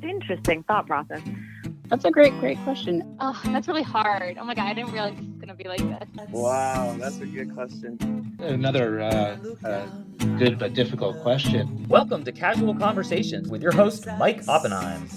interesting thought process. That's a great question. Oh, that's really hard. Oh my God, I didn't realize it was going to be like this. Wow, that's a good question. Another good but difficult question. Welcome to Casual Conversations with your host, Mike Oppenheim.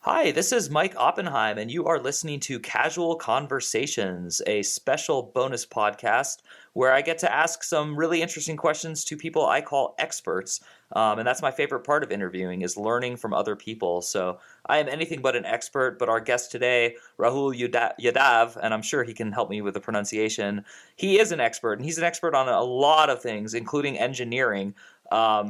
Hi, this is Mike Oppenheim, and you are listening to Casual Conversations, a special bonus podcast where I get to ask some really interesting questions to people I call experts. And that's my favorite part of interviewing, is learning from other people. So I am anything but an expert, but our guest today, Rahul Yadav, and I'm sure he can help me with the pronunciation, he is an expert, and he's an expert on a lot of things, including engineering.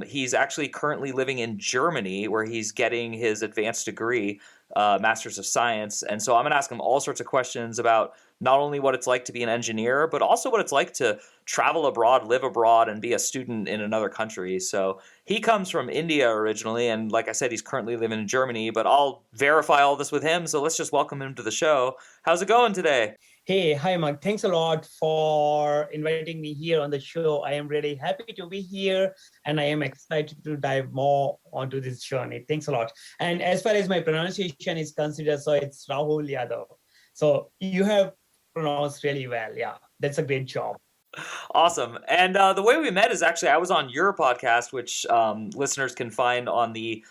He's actually currently living in Germany, where he's getting his advanced degree, Master's of Science. And so I'm going to ask him all sorts of questions about not only what it's like to be an engineer, but also what it's like to travel abroad, live abroad, and be a student in another country. So he comes from India originally, and like I said, he's currently living in Germany, but I'll verify all this with him. So let's just welcome him to the show. How's it going today? Hey, hi, Mark. Thanks a lot for inviting me here on the show. I am really happy to be here, and I am excited to dive more onto this journey. Thanks a lot. And as far as my pronunciation is considered, so it's Rahul Yadav. So you have pronounced really well. Yeah, that's a great job. Awesome. And the way we met is actually I was on your podcast, which listeners can find on the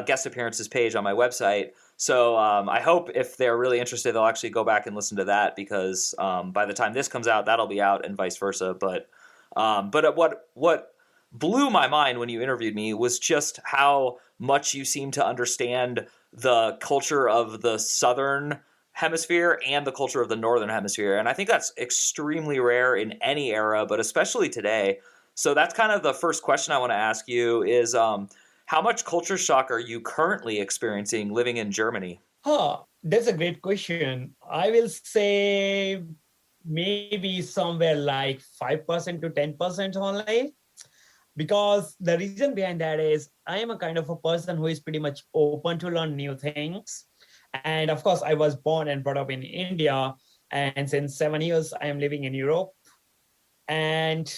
guest appearances page on my website. So I hope if they're really interested, they'll actually go back and listen to that, because by the time this comes out, that'll be out, and vice versa. But what blew my mind when you interviewed me was just how much you seem to understand the culture of the Southern Hemisphere and the culture of the Northern Hemisphere. And I think that's extremely rare in any era, but especially today. So that's kind of the first question I want to ask you is, how much culture shock are you currently experiencing living in Germany? That's a great question. I will say maybe somewhere like 5% to 10% only. Because the reason behind that is I am a kind of a person who is pretty much open to learn new things. And of course, I was born and brought up in India. And since 7 years, I am living in Europe. And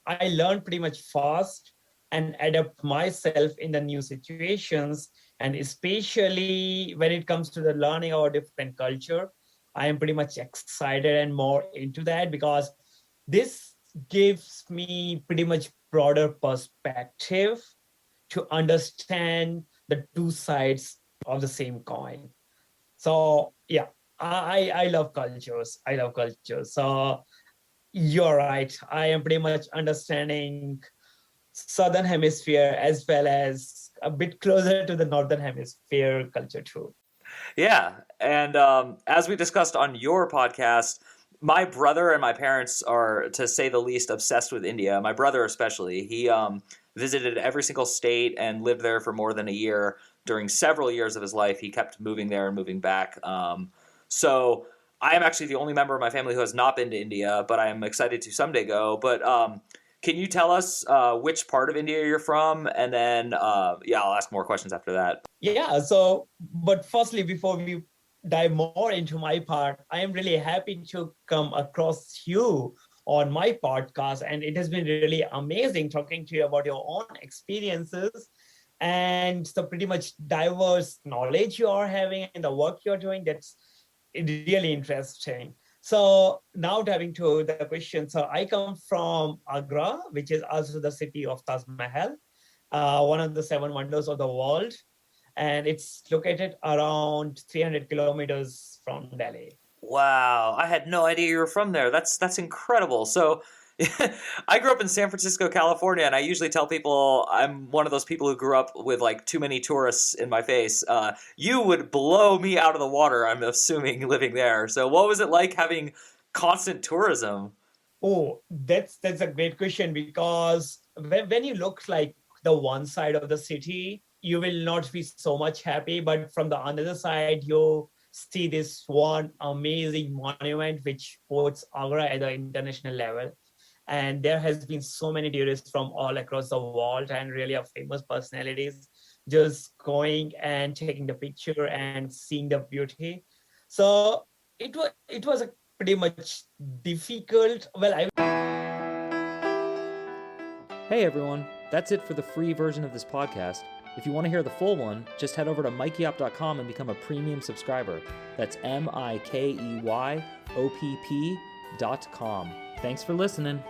I learned pretty much fast and adapt myself in the new situations. And especially when it comes to the learning our different culture, I am pretty much excited and more into that, because this gives me pretty much broader perspective to understand the two sides of the same coin. So yeah, I love cultures. I love cultures. So you're right. I am pretty much understanding Southern Hemisphere as well as a bit closer to the Northern Hemisphere culture too. Yeah. And as we discussed on your podcast, my brother and my parents are, to say the least, obsessed with India. My brother especially. He visited every single state and lived there for more than a year. During several years of his life, he kept moving there and moving back. So I am actually the only member of my family who has not been to India, but I am excited to someday go. But can you tell us which part of India you're from? And then, I'll ask more questions after that. Yeah, so, but firstly, before we dive more into my part, I am really happy to come across you on my podcast. And it has been really amazing talking to you about your own experiences and the pretty much diverse knowledge you are having and the work you're doing. That's really interesting. So now diving to the question. So I come from Agra, which is also the city of Taj Mahal, one of the 7 wonders of the world. And it's located around 300 kilometers from Delhi. Wow, I had no idea you were from there. That's incredible. So I grew up in San Francisco, California, and I usually tell people I'm one of those people who grew up with like too many tourists in my face. You would blow me out of the water, I'm assuming, living there. So what was it like having constant tourism? Oh, that's a great question, because when you look like the one side of the city, you will not be so much happy. But from the other side, you see this one amazing monument which puts Agra at the international level. And there has been so many tourists from all across the world and really famous personalities just going and taking the picture and seeing the beauty. So it was a pretty much difficult. Hey everyone, that's it for the free version of this podcast. If you want to hear the full one, just head over to mikeyop.com and become a premium subscriber. That's MIKEYOPP.com. Thanks for listening.